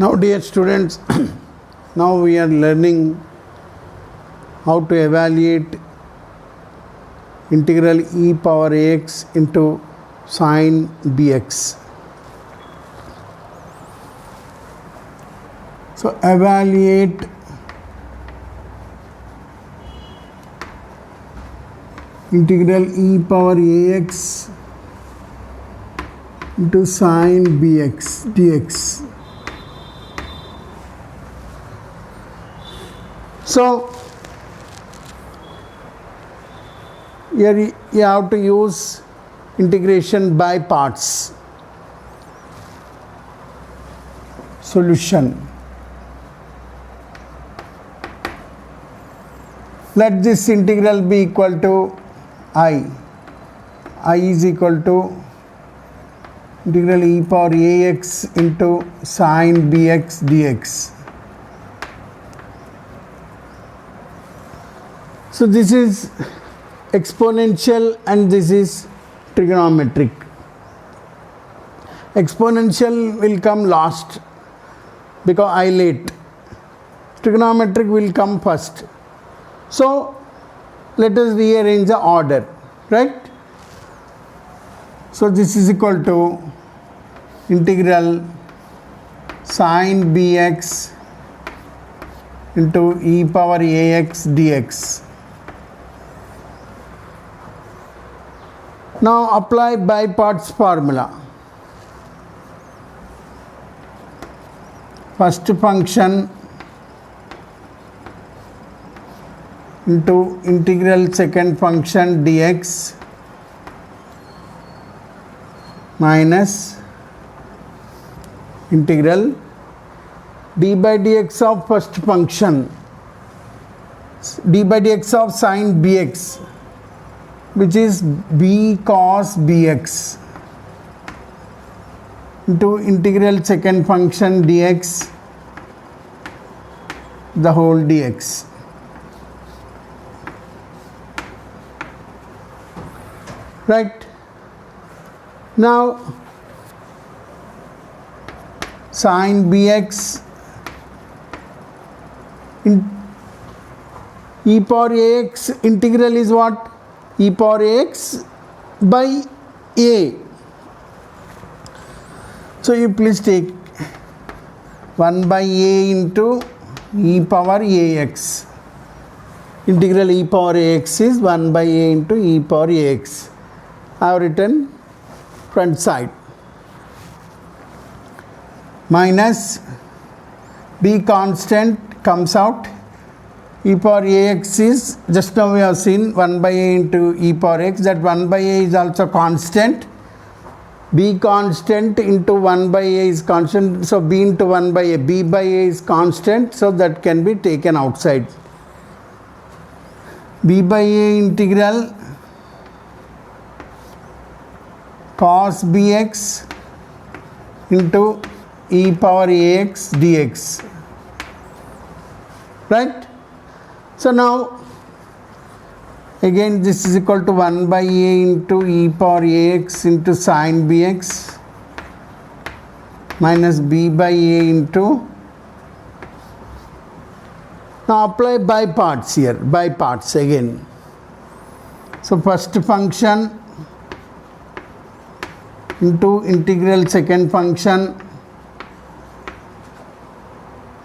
Now dear students, now we are learning how to evaluate integral e power ax into sine bx. So evaluate integral e power ax into sine bx dx. So here you have to use integration by parts solution. Let this integral be equal to I is equal to integral e power ax into sine bx dx. So this is exponential and this is trigonometric. Exponential will come last because I late. Trigonometric will come first. So let us rearrange the order, right? So this is equal to integral sine bx into e power ax dx. Now apply by parts formula. First function into integral second function dx minus integral d by dx of first function, d by dx of sine bx, which is b cos bx, into integral second function dx, the whole dx. Right? Now sine bx in e power ax integral is what? E power ax by a. So you please take 1 by a into e power ax. Integral e power ax is 1 by a into e power ax. I have written front side minus b constant comes out. E power ax is, just now we have seen 1 by a into e power x, that 1 by a is also constant. B constant into 1 by a is constant, so b into 1 by a, b by a is constant, so that can be taken outside. B by a integral cos bx into e power ax dx. Right? So now again this is equal to 1 by a into e power ax into sine bx minus b by a into, now apply by parts here, by parts again. So first function into integral second function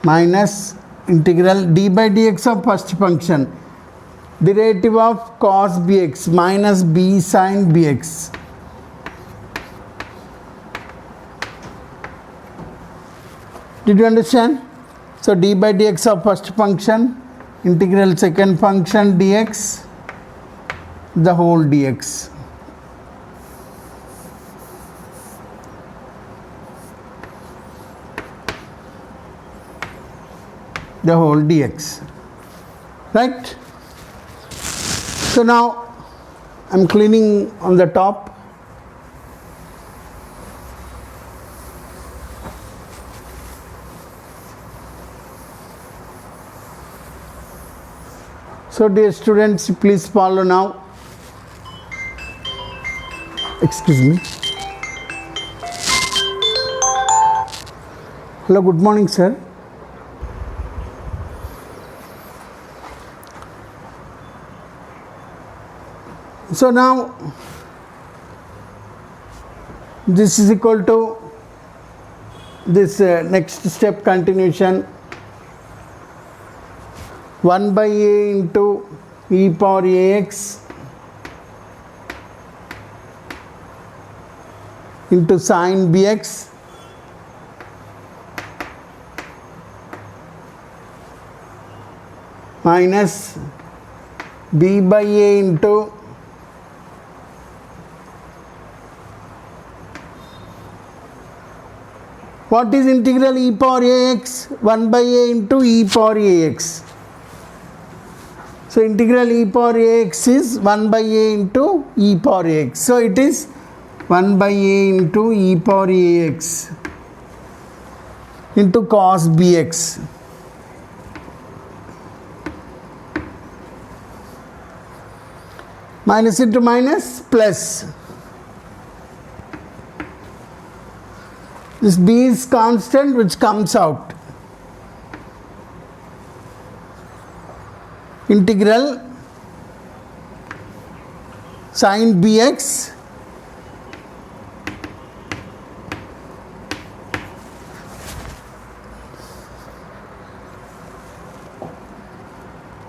minus integral d by dx of first function, derivative of cos bx minus b sin bx. Did you understand? So d by dx of first function, integral second function dx, the whole dx. The whole dx. Right? So now I am cleaning on the top. So dear students, please follow now. Excuse me. Hello, good morning, sir. So now this is equal to this next step continuation 1 by a into e power ax into sine bx minus b by a into what is integral e power ax? 1 by a into e power ax. So integral e power ax is 1 by a into e power ax. So it is 1 by a into e power ax into cos bx. Minus into minus plus. This b is constant which comes out. Integral sine bx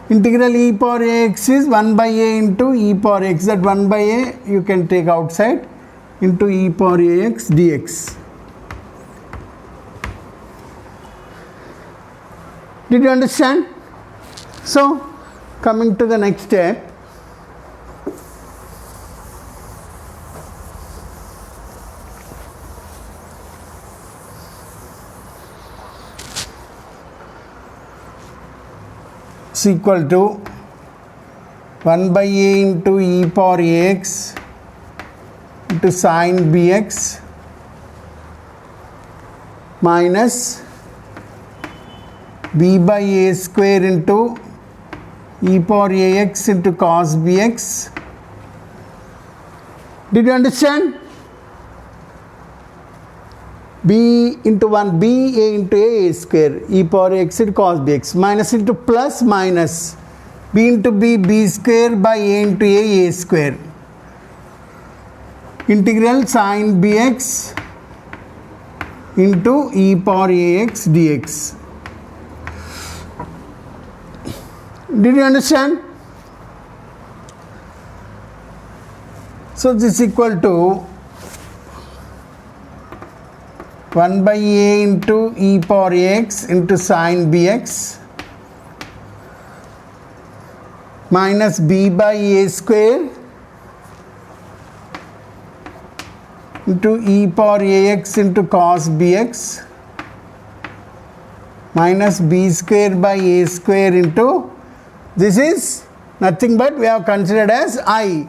integral e power ax is 1 by a into e power x. That 1 by a you can take outside into e power ax dx. Did you understand? So coming to the next step, is equal to 1 by a into e power ax into sine bx minus b by a square into e power ax into cos bx. Did you understand? b into 1 b a into a square e power x into cos bx minus into plus minus b into b square by a into a square integral sine bx into e power ax dx. Did you understand? So this is equal to 1 by a into e power x into sine bx minus b by a square into e power ax into cos bx minus b square by a square into, this is nothing but we have considered as I.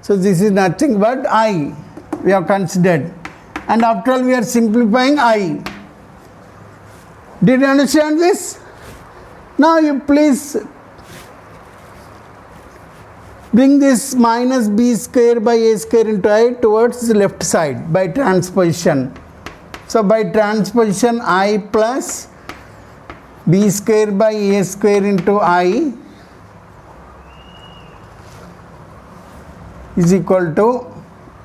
So this is nothing but I we have considered, and after all we are simplifying I. Did you understand this? Now you please bring this minus b square by a square into I towards the left side by transposition. So by transposition I plus b square by a square into I is equal to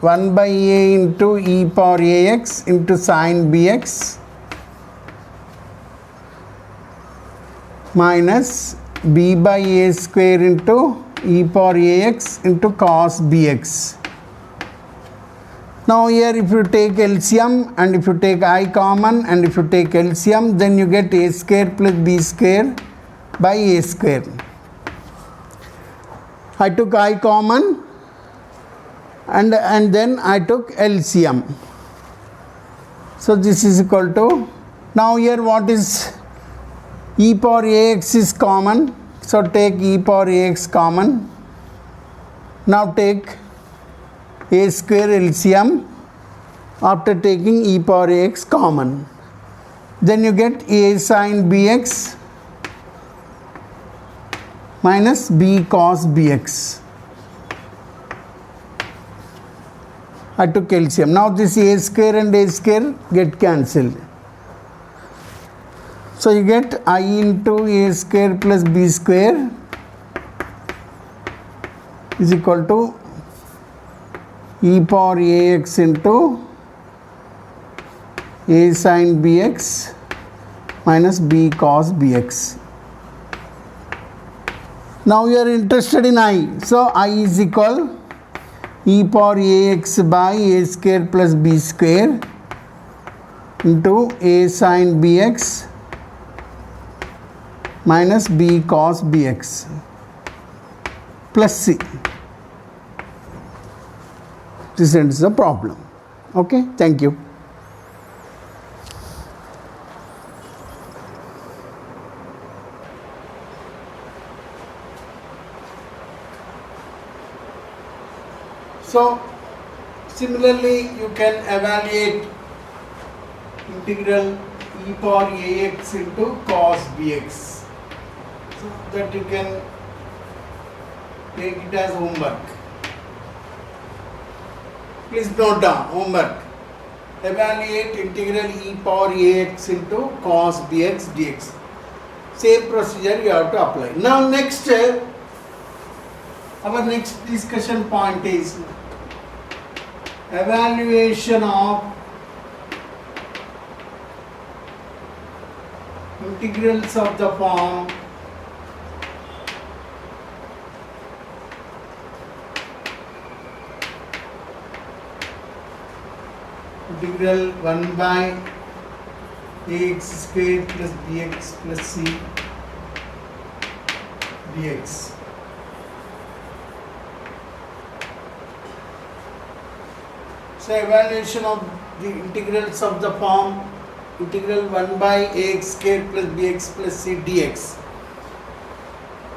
1 by a into e power ax into sine bx minus b by a square into e power ax into cos bx. Now here if you take LCM and if you take I common and if you take LCM, then you get a square plus b square by a square. I took I common and then I took LCM. So this is equal to, now here what is e power ax is common, so take e power ax common. Now take a square LCM after taking e power ax common. Then you get a sine bx minus b cos bx. I took LCM. Now this a square and a square get cancelled. So you get I into a square plus b square is equal to e power ax into a sin bx minus b cos bx. Now you are interested in I. So I is equal e power ax by a square plus b square into a sin bx minus b cos bx plus c. This ends the problem. Okay, thank you. So similarly you can evaluate integral e power ax into cos bx, so that you can take it as homework. Please note down homework. Evaluate integral e power ax into cos bx dx. Same procedure you have to apply. Now next, our next discussion point is evaluation of integrals of the form integral 1 by ax square plus bx plus c dx. So evaluation of the integrals of the form integral 1 by ax square plus bx plus c dx.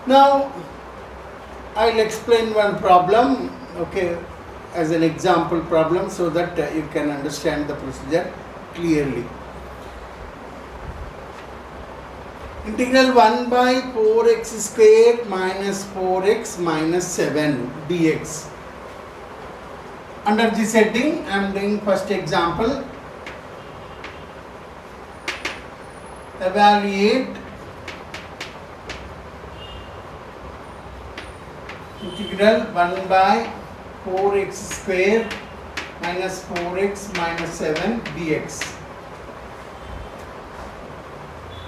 Now I will explain one problem, okay, as an example problem, so that you can understand the procedure clearly. Integral 1 by 4x square minus 4x minus 7 dx. Under this heading, I am doing first example. Evaluate integral 1 by 4x square minus 4x minus 7 dx.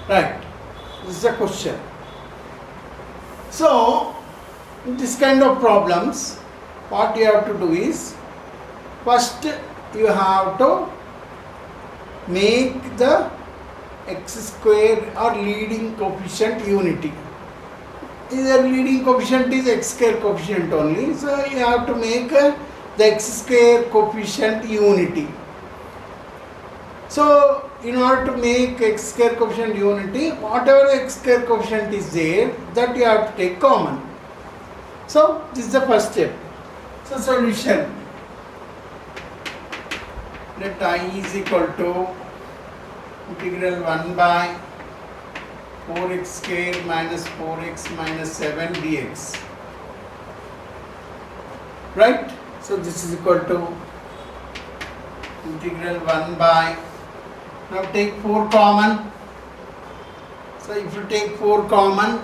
Right, this is a question. So, in this kind of problems, what you have to do is, first you have to make the x square or leading coefficient unity. Either leading coefficient is x square coefficient only, so you have to make the x square coefficient unity. So in order to make x square coefficient unity, whatever x square coefficient is there, that you have to take common. So this is the first step. So solution, let I is equal to integral 1 by 4x square minus 4x minus 7 dx. Right? So this is equal to integral 1 by, now take 4 common. So if you take 4 common,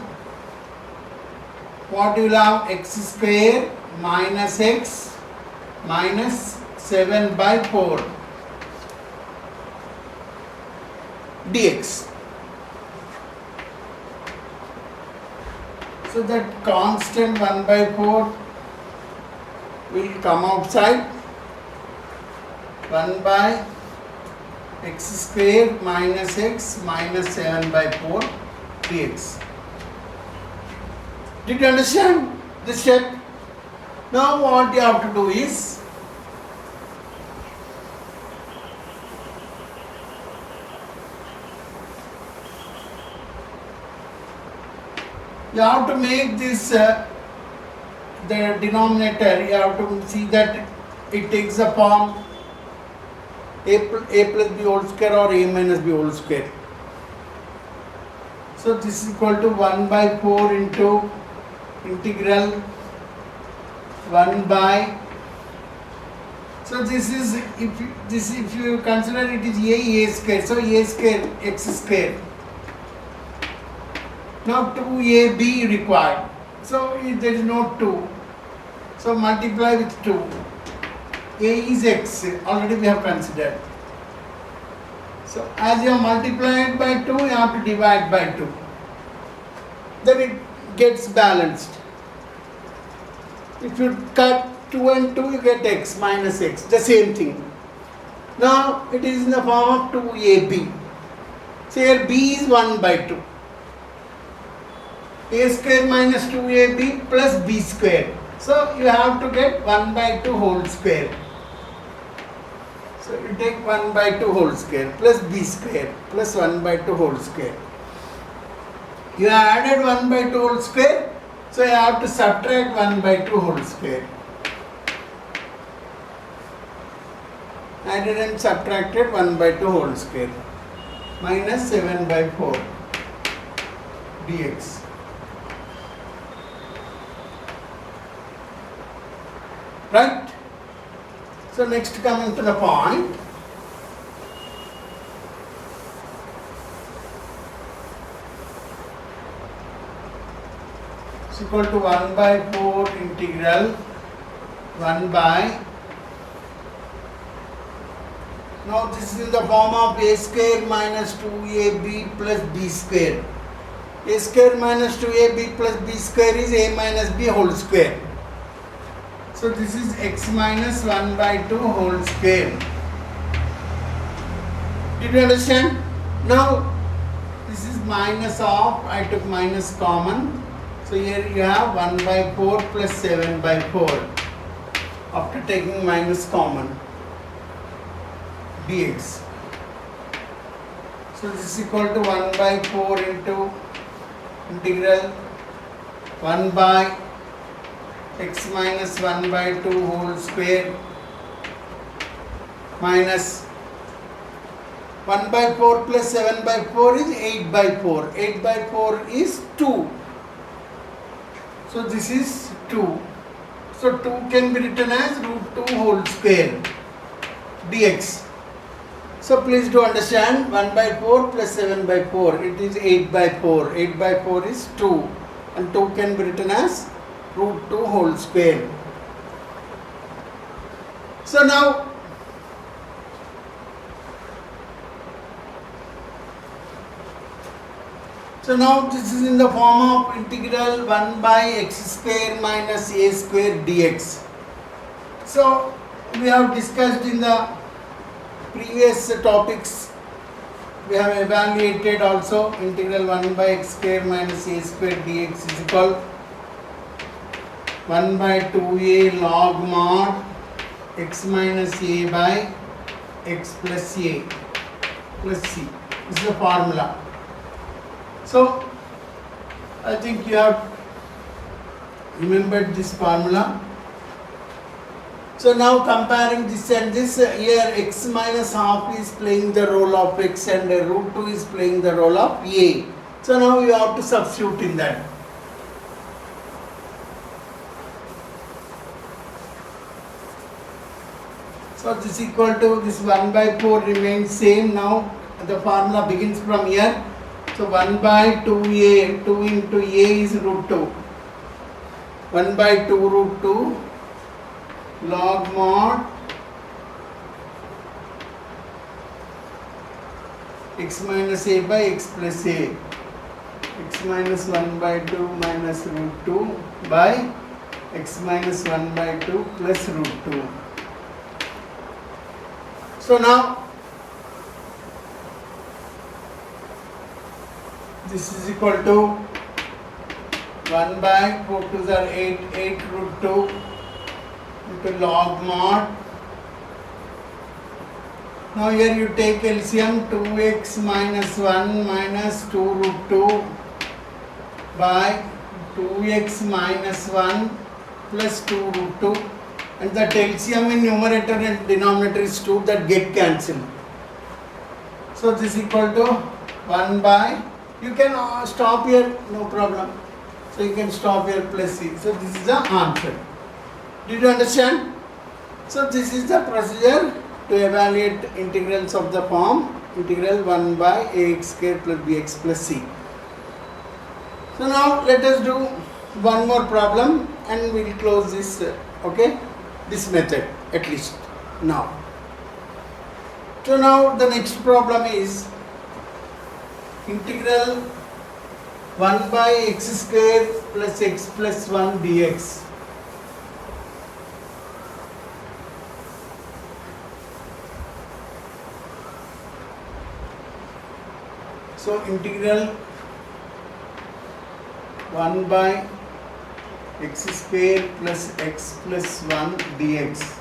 what you will have? X square minus x minus 7 by 4 dx. So that constant 1 by 4 will come outside. 1 by x square minus x minus 7 by 4 dx. Did you understand this step? Now what you have to do is, you have to make this the denominator, you have to see that it takes the form a plus b whole square or a minus b whole square. So this is equal to 1 by 4 into integral 1 by, so this is, if you consider it is a square, so a square x square Now 2ab required. So there is no 2. So multiply with 2. A is x, already we have considered. So as you have multiplied by 2, you have to divide by 2. Then it gets balanced. If you cut 2 and 2, you get x minus x, the same thing. Now it is in the form of 2ab. So here b is 1 by 2. A square minus 2ab plus b square. So you have to get 1 by 2 whole square. So you take 1 by 2 whole square plus b square plus 1 by 2 whole square. You have added 1 by 2 whole square, so you have to subtract 1 by 2 whole square. Added and subtracted 1 by 2 whole square minus 7 by 4 dx. Right? So next, coming to the point, is equal to 1 by 4 integral 1 by, now this is in the form of a square minus 2ab plus b square. A square minus 2ab plus b square is a minus b whole square. So this is x minus 1 by 2 whole square. Did you understand? Now this is minus of, I took minus common. So here you have 1 by 4 plus 7 by 4 after taking minus common dx. So this is equal to 1 by 4 into integral 1 by x minus 1 by 2 whole square minus 1 by 4 plus 7 by 4 is 8 by 4. 8 by 4 is 2. So this is 2. So 2 can be written as root 2 whole square dx. So please do understand, 1 by 4 plus 7 by 4, it is 8 by 4. 8 by 4 is 2 and 2 can be written as root 2 whole square. So now this is in the form of integral 1 by x square minus a square dx. So we have discussed in the previous topics, we have evaluated also integral 1 by x square minus a square dx is equal 1 by 2a log mod x minus a by x plus a plus c. This is the formula. So I think you have remembered this formula. So now comparing this and this, here x minus half is playing the role of x and root 2 is playing the role of a. So now you have to substitute in that. So this is equal to this 1 by 4 remains same. Now the formula begins from here. So 1 by 2a, 2 into a is root 2. 1 by 2 root 2 log mod x minus a by x plus a. X minus 1 by 2 minus root 2 by x minus 1 by 2 plus root 2. So now this is equal to 1 by 4 2s are 8, 8 root 2 into log mod. Now here you take LCM, 2x minus 1 minus 2 root 2 by 2x minus 1 plus 2 root 2, and that LCM in numerator and denominator is 2, that get cancelled. So this is equal to 1 by, you can stop here, no problem. So you can stop here plus c. So this is the answer. Did you understand? So this is the procedure to evaluate integrals of the form integral 1 by ax square plus bx plus c. So now let us do one more problem and we will close this, okay, this method at least now. So now the next problem is integral 1 by x square plus x plus 1 dx. So integral 1 by x square plus x plus 1 dx.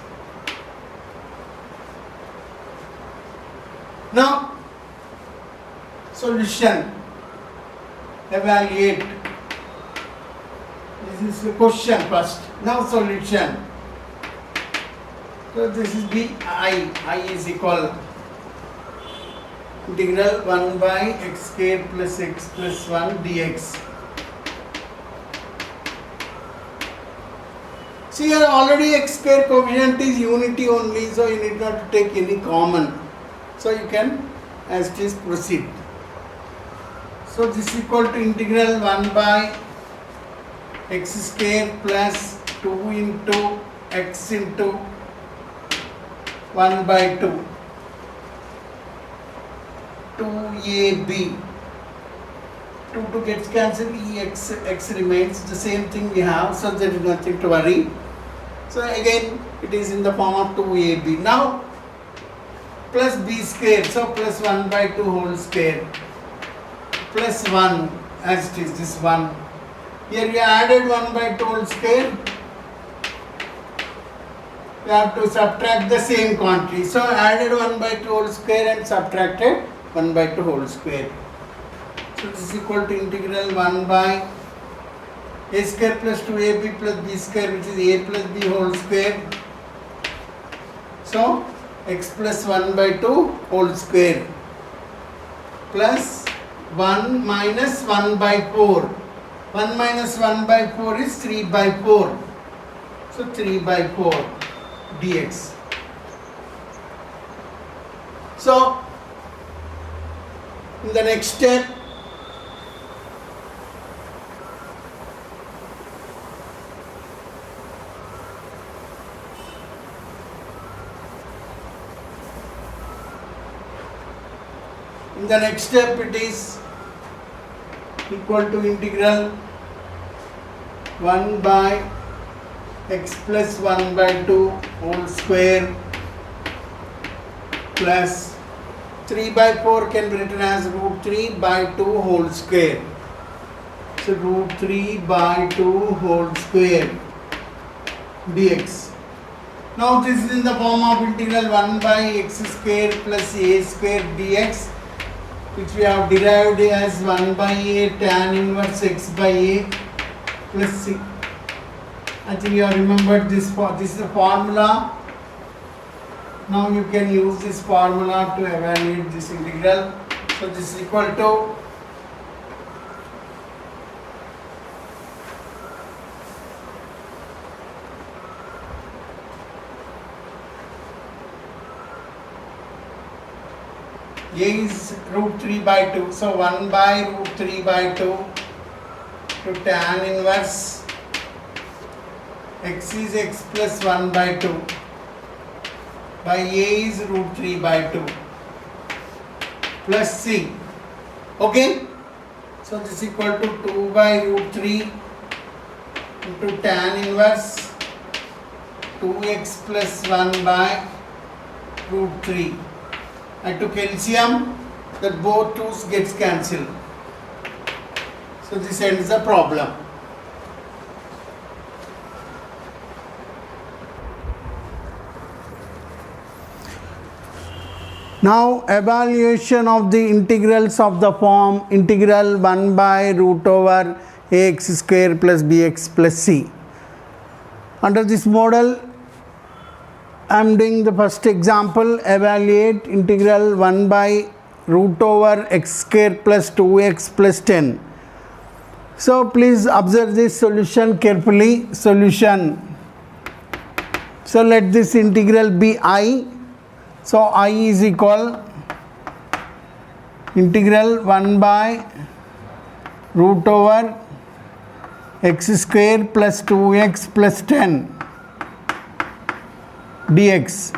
Now solution, evaluate. This is the question first. Now solution. So this is the I is equal integral 1 by x square plus x plus 1 dx. See here already x square coefficient is unity only, so you need not to take any common. So you can as it is proceed. So this is equal to integral 1 by x square plus 2 into x into 1 by 2. 2ab. 2 gets cancelled, x remains, the same thing we have, so there is nothing to worry. So again it is in the form of 2ab. Now plus b square, so plus 1 by 2 whole square plus 1 as it is, this 1. Here we added 1 by 2 whole square. We have to subtract the same quantity. So added 1 by 2 whole square and subtracted 1 by 2 whole square. So this is equal to integral 1 by a square plus 2ab plus b square, which is a plus b whole square. So x plus 1 by 2 whole square plus 1 minus 1 by 4. 1 minus 1 by 4 is 3 by 4. So 3 by 4 dx. So in the next step, it is equal to integral 1 by x plus 1 by 2 whole square plus 3 by 4 can be written as root 3 by 2 whole square. So root 3 by 2 whole square dx. Now this is in the form of integral 1 by x square plus a square dx, which we have derived as 1 by a tan inverse x by a plus c. I think you have remembered this. This is the formula. Now you can use this formula to evaluate this integral. So this is equal to a is root 3 by 2. So 1 by root 3 by 2 to tan inverse x is x plus 1 by 2 by a is root 3 by 2 plus c. Okay. So this is equal to 2 by root 3 into tan inverse 2x plus 1 by root 3. I took LCM, that both 2's gets cancelled. So this ends the problem. Now evaluation of the integrals of the form integral 1 by root over ax square plus bx plus c. Under this model, I am doing the first example. Evaluate integral 1 by root over x square plus 2x plus 10. So please observe this solution carefully. Solution. So let this integral be I. So I is equal integral 1 by root over x square plus 2x plus 10 dx.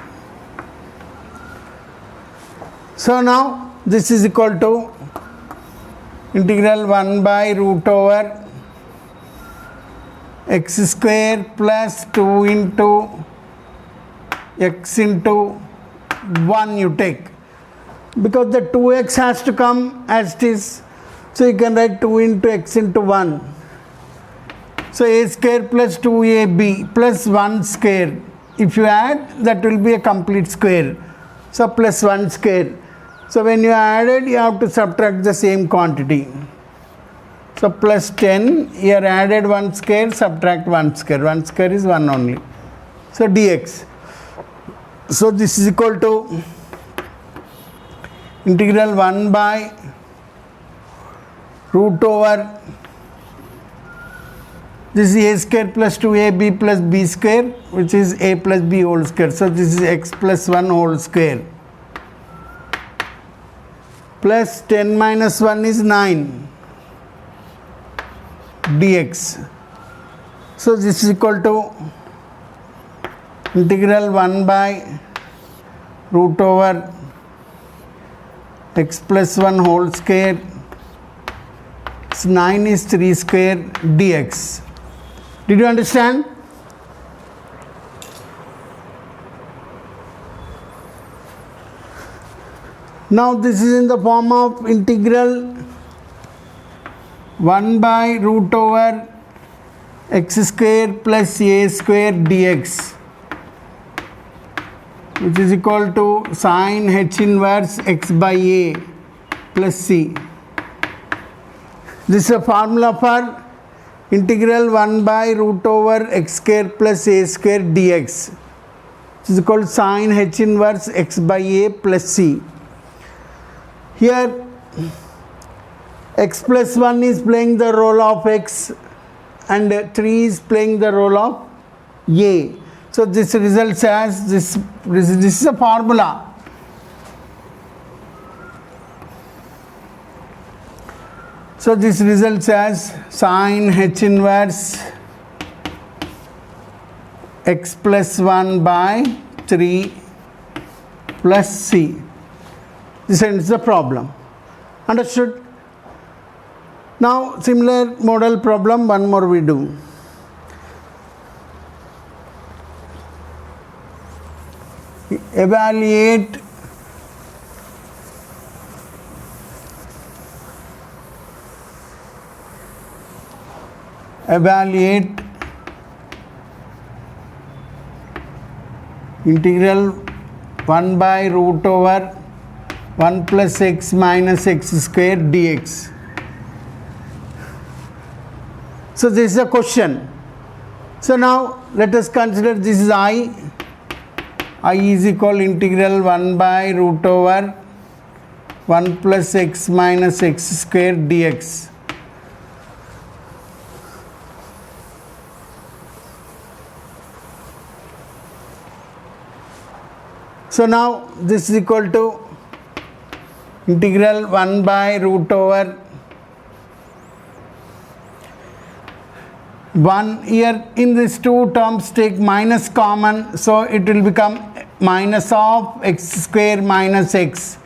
So now this is equal to integral 1 by root over x square plus 2 into x into 1 you take, because the 2x has to come as it is, so you can write 2 into x into 1. So a square plus 2ab plus 1 square, if you add that will be a complete square, so plus 1 square. So when you added, you have to subtract the same quantity. So plus 10, here added 1 square, subtract 1 square. 1 square is 1 only. So dx. So this is equal to integral 1 by root over, this is a square plus 2ab plus b square, which is a plus b whole square. So this is x plus 1 whole square, plus 10 minus 1 is 9 dx. So this is equal to integral 1 by root over x plus 1 whole square, 9 is 3 square dx. Did you understand? Now this is in the form of integral 1 by root over x square plus a square dx, which is equal to sin h inverse x by a plus c. This is a formula for integral 1 by root over x square plus a square dx, which is called sin h inverse x by a plus c. Here x plus 1 is playing the role of x and 3 is playing the role of a. So this results as this is a formula. So this results as sin h inverse x plus 1 by 3 plus c. This ends the problem. Understood? Now similar model problem, one more we do. Evaluate integral 1 by root over 1 plus x minus x square dx. So this is a question. So now let us consider this is I is equal integral 1 by root over 1 plus x minus x square dx. So now this is equal to integral 1 by root over 1, here in these two terms take minus common, so it will become minus of x square minus x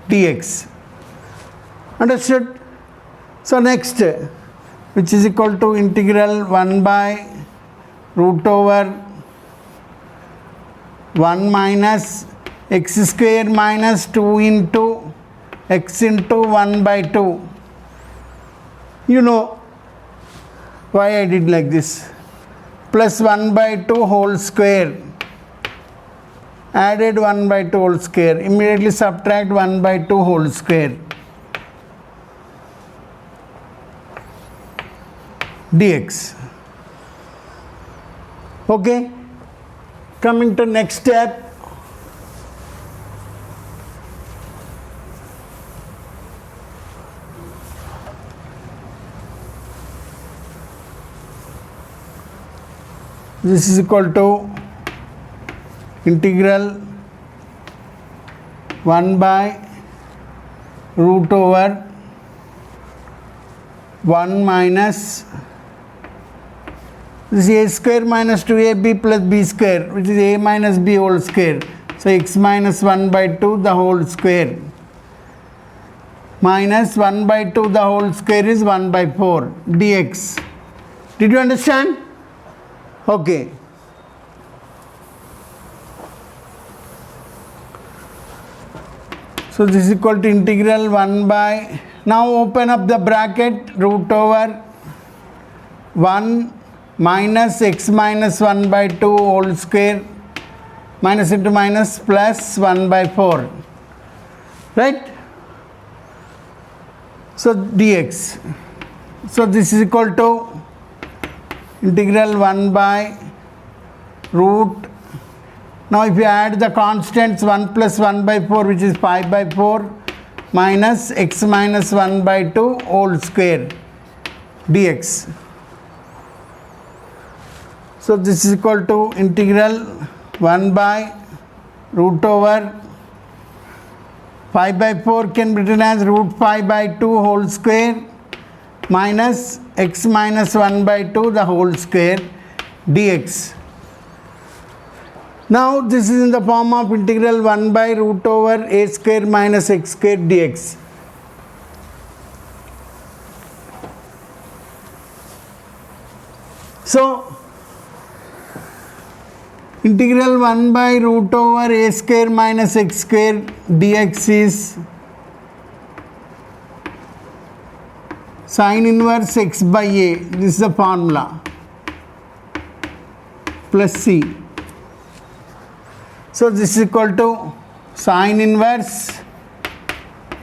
dx. Understood? So next, which is equal to integral 1 by root over 1 minus x square minus 2 into x into 1 by 2. You know why I did like this. Plus 1 by 2 whole square. Added 1 by 2 whole square. Immediately subtract 1 by 2 whole square. Dx. Okay. Coming to next step. This is equal to integral 1 by root over 1 minus This is a square minus 2ab plus b square, which is a minus b whole square. So x minus 1 by 2 the whole square minus 1 by 2 the whole square is 1 by 4 dx. Did you understand? Okay. So this is equal to integral 1 by, now open up the bracket, root over 1 minus x minus 1 by 2 whole square, minus into minus plus 1 by 4, right? So dx. So this is equal to integral 1 by root. Now if you add the constants, 1 plus 1 by 4, which is 5 by 4, minus x minus 1 by 2 whole square dx. So this is equal to integral 1 by root over 5 by 4 can be written as root 5 by 2 whole square minus x minus 1 by 2 the whole square dx. Now this is in the form of integral 1 by root over a square minus x square dx. So integral 1 by root over a square minus x square dx is sin inverse x by a, this is the formula, plus c. So this is equal to sin inverse,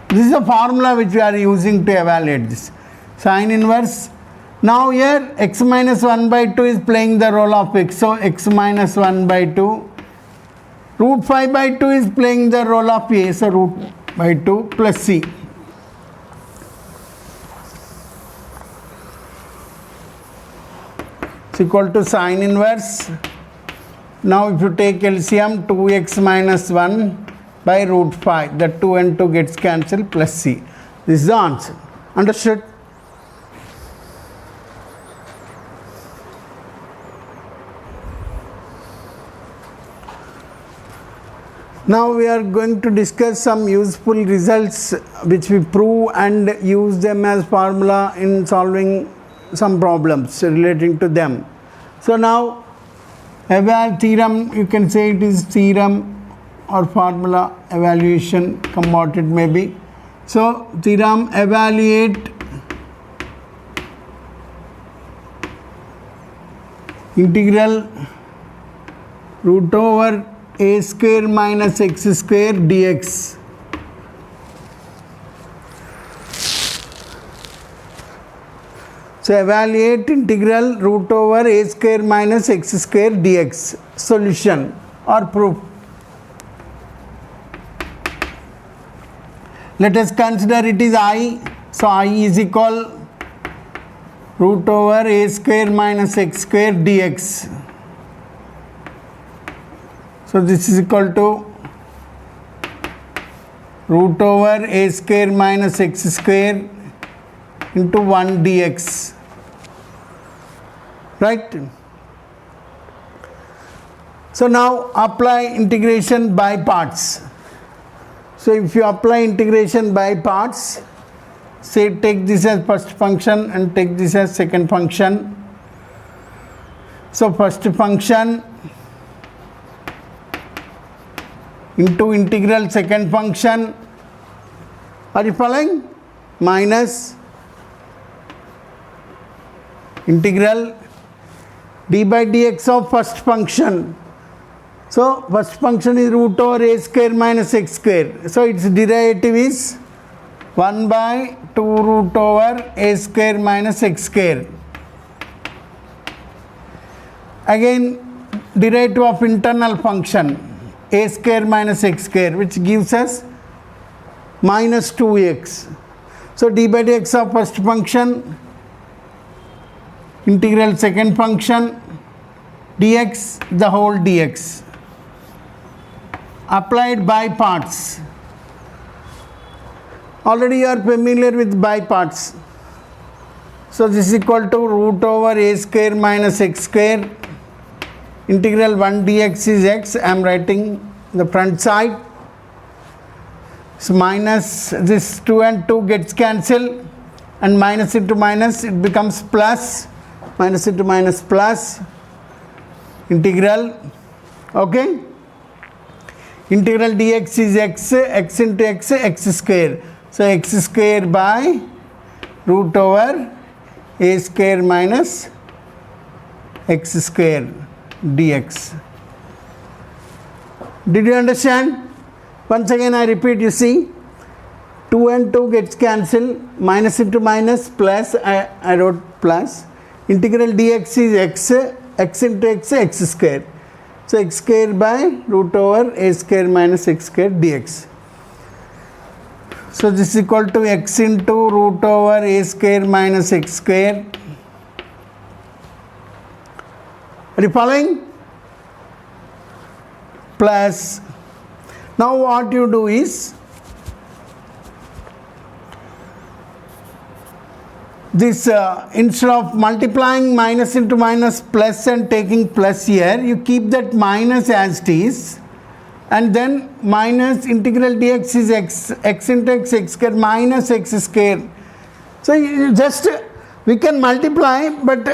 this is the formula which we are using to evaluate this, sin inverse. Now here x minus 1 by 2 is playing the role of x, so x minus 1 by 2, root 5 by 2 is playing the role of a, so root by 2 plus c. It's equal to sin inverse. Now if you take LCM, 2x minus 1 by root 5, the 2 and 2 gets cancelled, plus c. This is the answer. Understood? Now we are going to discuss some useful results which we prove and use them as formula in solving some problems relating to them. So now theorem, you can say it is theorem or formula evaluation, come what it may be. So theorem evaluate integral root over a square minus x square dx. So evaluate integral root over a square minus x square dx. Solution or proof. Let us consider it is I. So I is equal root over a square minus x square dx. So this is equal to root over a square minus x square into 1 dx, right? So now apply integration by parts. So if you apply integration by parts, say take this as first function and take this as second function. So first function into integral second function, are you following? Minus integral d by dx of first function. So first function is root over a square minus x square. So its derivative is 1 by 2 root over a square minus x square. Again derivative of internal function a square minus x square, which gives us minus 2x. So d by dx of first function, integral second function, dx the whole dx. Applied by parts. Already you are familiar with by parts. So this is equal to root over a square minus x square. Integral 1 dx is x. I am writing the front side. So minus this 2 and 2 gets cancelled, and minus into minus it becomes plus. Minus into minus plus. Integral. Okay. Integral dx is x. X into x, x square. So x square by root over a square minus x square dx. Did you understand? Once again I repeat, you see, 2 and 2 gets cancelled, minus into minus plus, I wrote plus. Integral dx is x, x into x, x square. So x square by root over a square minus x square dx. So this is equal to x into root over a square minus x square. Are you following? Plus, now what you do is, this instead of multiplying minus into minus plus and taking plus here, you keep that minus as it is, and then minus integral dx is x, x into x, x square minus x square. So you just, we can multiply, but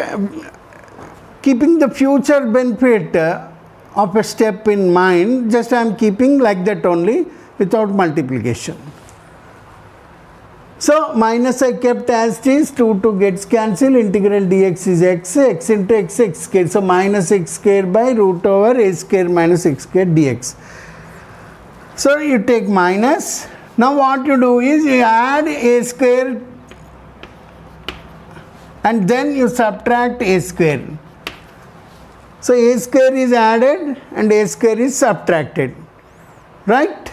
keeping the future benefit of a step in mind, just I am keeping like that only without multiplication. So minus I kept as it is, 2 gets cancelled, integral dx is x, x into x, x square. So minus x square by root over a square minus x square dx. So you take minus. Now what you do is you add a square and then you subtract a square. So a square is added and a square is subtracted, right?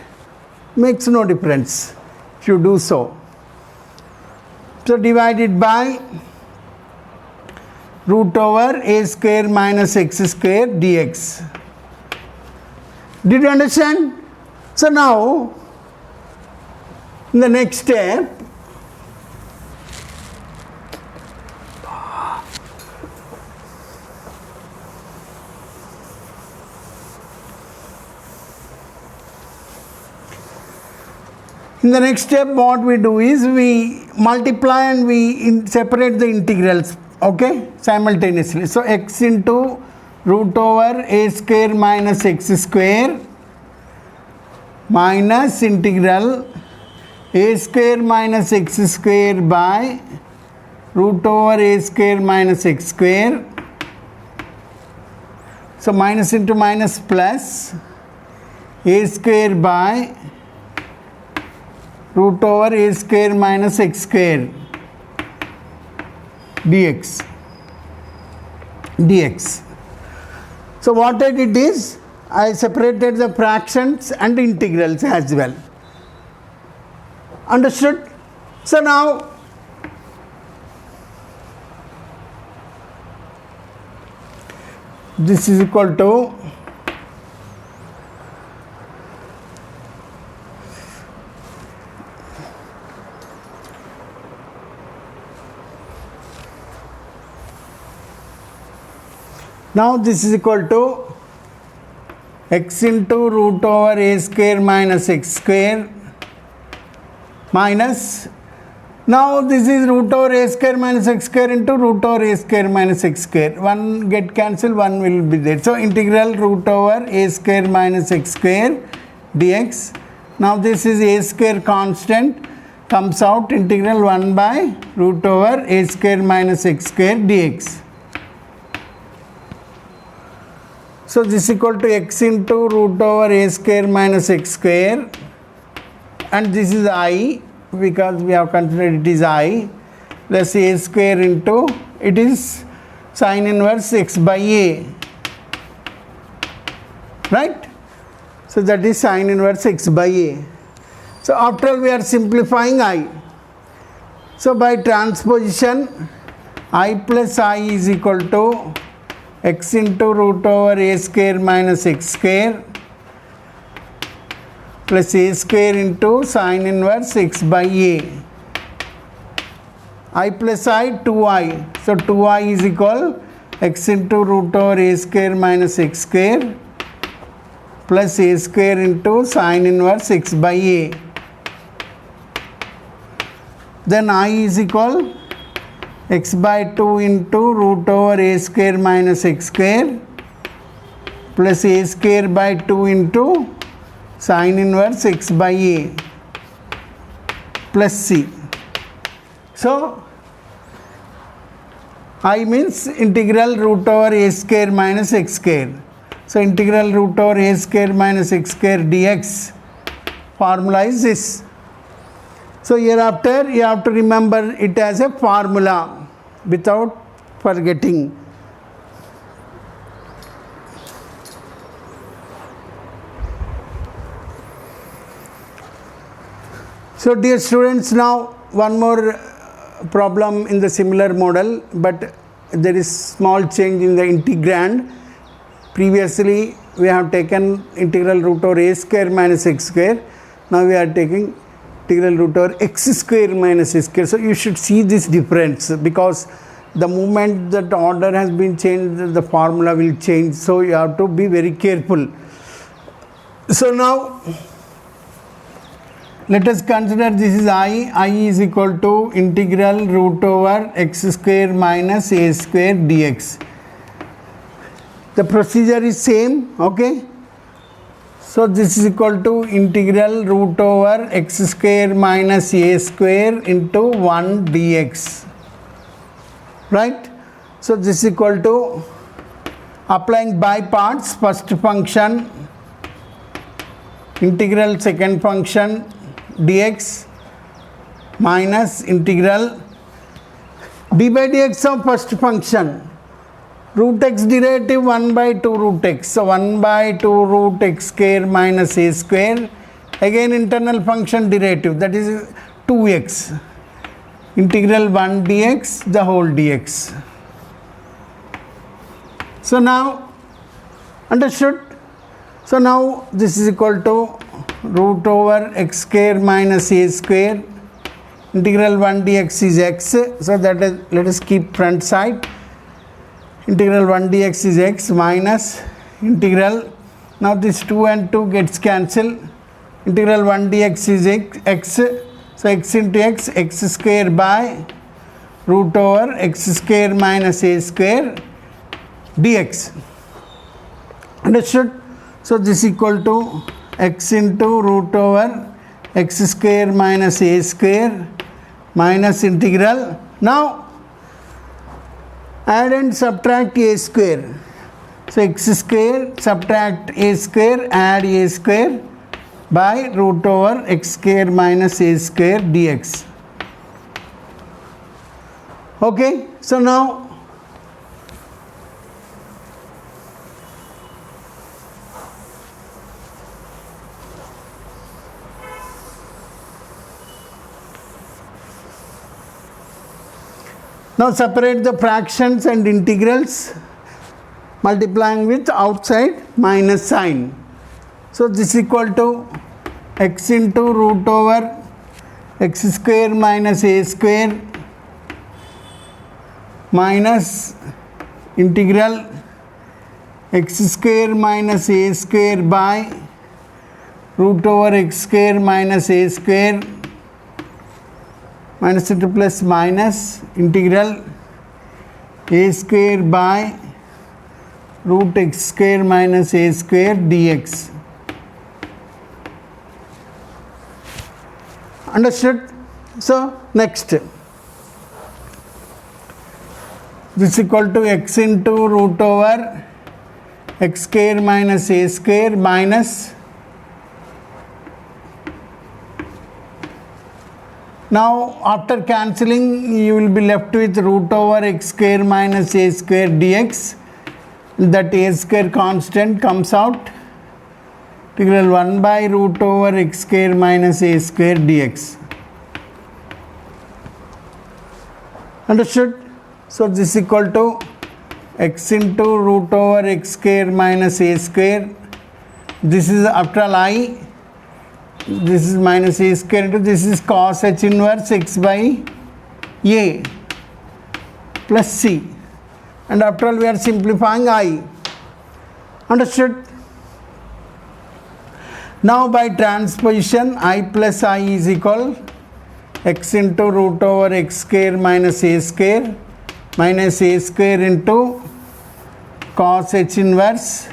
Makes no difference if you do so. So divided by root over a square minus x square dx. Did you understand? So now, in the next step, what we do is we multiply and we separate the integrals, okay, simultaneously. So x into root over a square minus x square minus integral a square minus x square by root over a square minus x square. So minus into minus plus a square by root over a square minus x square dx. So what I did is I separated the fractions and integrals as well. Understood? So now this is equal to now this is equal to x into root over a square minus x square minus, now this is root over a square minus x square into root over a square minus x square. One get cancelled, one will be there. So integral root over a square minus x square dx. Now this is a square constant, comes out, integral 1 by root over a square minus x square dx. So this is equal to x into root over a square minus x square, and this is I, because we have considered it is I, plus a square into, it is sin inverse x by a, right? So that is sin inverse x by a. So after all we are simplifying I. So by transposition, I plus I is equal to x into root over a square minus x square plus a square into sin inverse x by a. I plus I 2i. So 2i is equal x into root over a square minus x square plus a square into sin inverse x by a. Then I is equal x by 2 into root over a square minus x square plus a square by 2 into sin inverse x by a plus c. So I means integral root over a square minus x square. So integral root over a square minus x square dx formula is this. So hereafter you have to remember it as a formula without forgetting. So dear students, now one more problem in the similar model, but there is small change in the integrand. Previously we have taken integral root over a square minus x square. Now we are taking integral root over x square minus x square. So you should see this difference, because the moment that order has been changed, the formula will change. So you have to be very careful. So now let us consider this is I is equal to integral root over x square minus a square dx. The procedure is same, okay? So this is equal to integral root over x square minus a square into 1 dx, right? So this is equal to applying by parts, first function integral second function dx minus integral d by dx of first function root x derivative 1 by 2 root x. So 1 by 2 root x square minus a square, again internal function derivative, that is 2x, integral 1 dx the whole dx. So now understood? So now this is equal to root over x square minus a square, integral 1 dx is x, so that is, let us keep front side, integral 1 dx is x minus integral, now this 2 and 2 gets cancelled, integral 1 dx is x, so x into x, x square by root over x square minus a square dx. Understood? So this is equal to x into root over x square minus a square minus integral. Now add and subtract a square. So x square subtract a square, add a square by root over x square minus a square dx. Okay, so now separate the fractions and integrals, multiplying with outside minus sign. So this is equal to x into root over x square minus a square minus integral x square minus a square by root over x square minus a square minus into plus minus integral a square by root x square minus a square dx. Understood? So next, this is equal to x into root over x square minus a square minus, now after cancelling you will be left with root over x square minus a square dx, that a square constant comes out, integral 1 by root over x square minus a square dx. Understood? So this is equal to x into root over x square minus a square, this is after all I, this is minus a square into this is cos h inverse x by a plus c, and after all we are simplifying I. Understood? Now by transposition, I plus I is equal x into root over x square minus a square into cos h inverse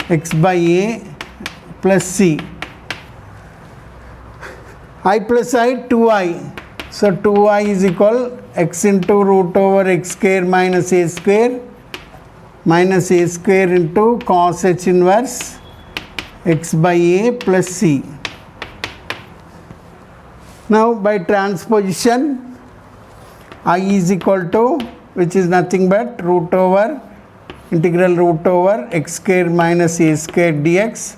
x by a plus c. I plus I, 2i. So 2i is equal x into root over x square minus a square into cos h inverse x by a plus c. Now by transposition, I is equal to, which is nothing but integral root over x square minus a square dx,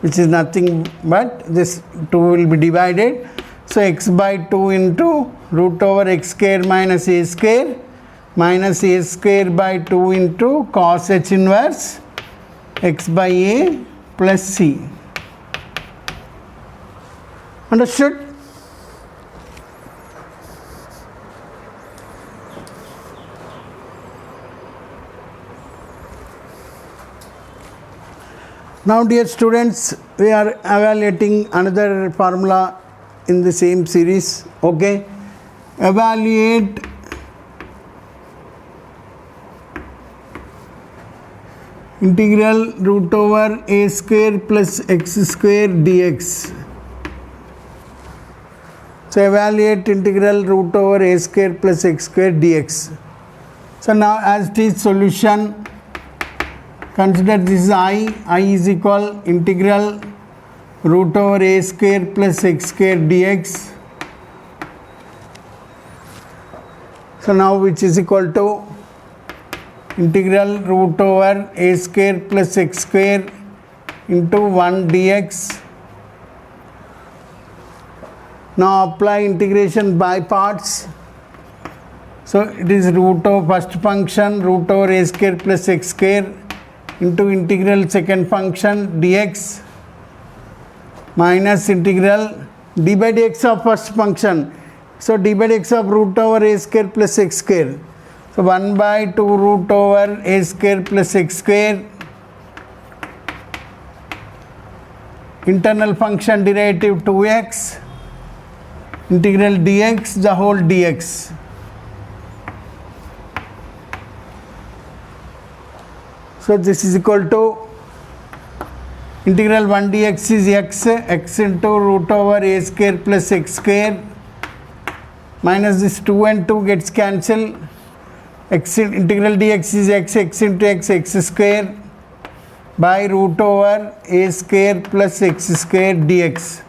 which is nothing but this 2 will be divided. So x by 2 into root over x square minus a square by 2 into cos h inverse x by a plus c. Understood? Now dear students, we are evaluating another formula in the same series. Okay, evaluate integral root over a square plus x square dx. So evaluate integral root over a square plus x square dx. So now as it is solution, consider this is I is equal integral root over a square plus x square dx. So now which is equal to integral root over a square plus x square into 1 dx. Now apply integration by parts. So it is root of first function root over a square plus x square into integral second function dx minus integral d by dx of first function. So d by dx of root over a square plus x square. So 1 by 2 root over a square plus x square, internal function derivative 2x, integral dx the whole dx. So this is equal to integral 1 dx is x into root over a square plus x square minus this 2 and 2 gets cancelled. Integral dx is x into x square by root over a square plus x square dx.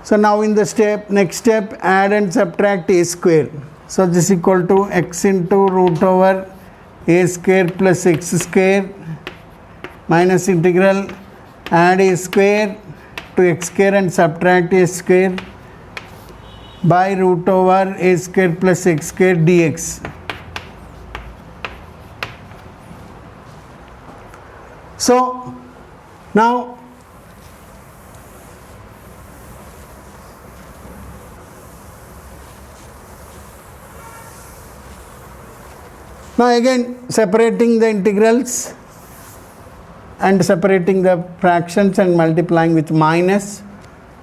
So now in the next step, add and subtract a square. So this is equal to x into root over a square plus x square minus integral add a square to x square and subtract a square by root over a square plus x square dx. So now again separating the integrals and separating the fractions and multiplying with minus.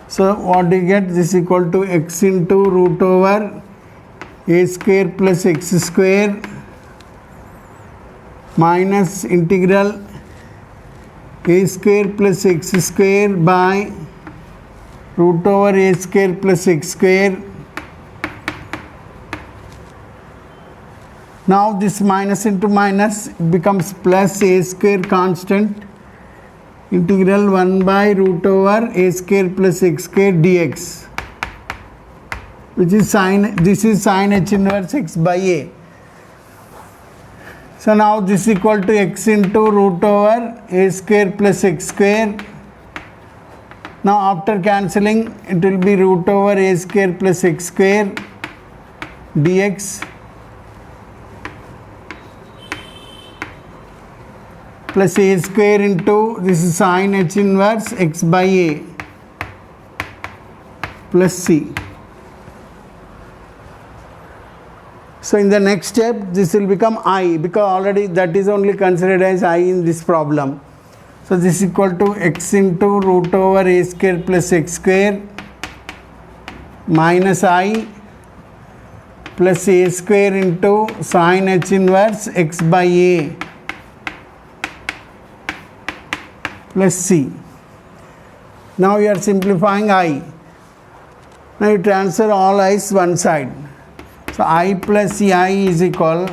So what do you get? This is equal to x into root over a square plus x square minus integral a square plus x square by root over a square plus x square. Now this minus into minus becomes plus a square constant integral 1 by root over a square plus x square dx, which is this is sin h inverse x by a. So now this is equal to x into root over a square plus x square. Now after cancelling it will be root over a square plus x square dx plus a square into this is sin h inverse x by a plus c. So in the next step this will become I, because already that is only considered as I in this problem. So this is equal to x into root over a square plus x square minus I plus a square into sin h inverse x by a plus c. Now you are simplifying I. Now you transfer all i's one side. So I plus I is equal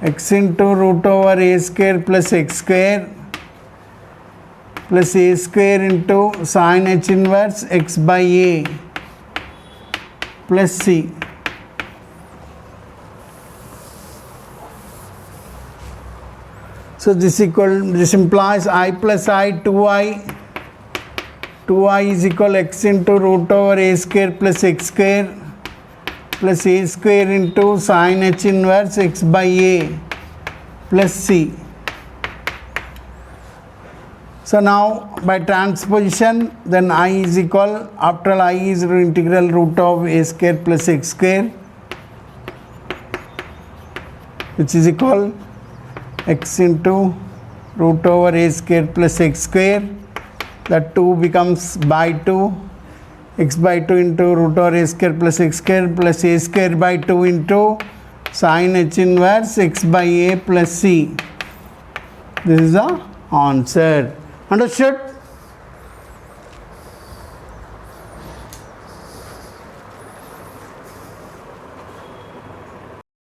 x into root over a square plus x square plus a square into sin h inverse x by a plus c. So this implies I plus I 2i. 2i is equal x into root over a square plus x square plus a square into sin h inverse x by a plus c. So now by transposition, then I is equal, after all I is integral root of a square plus x square, which is equal x into root over a square plus x square. That 2 becomes by 2, x by 2 into root over a square plus x square plus a square by 2 into sin h inverse x by a plus c. This is the answer. Understood?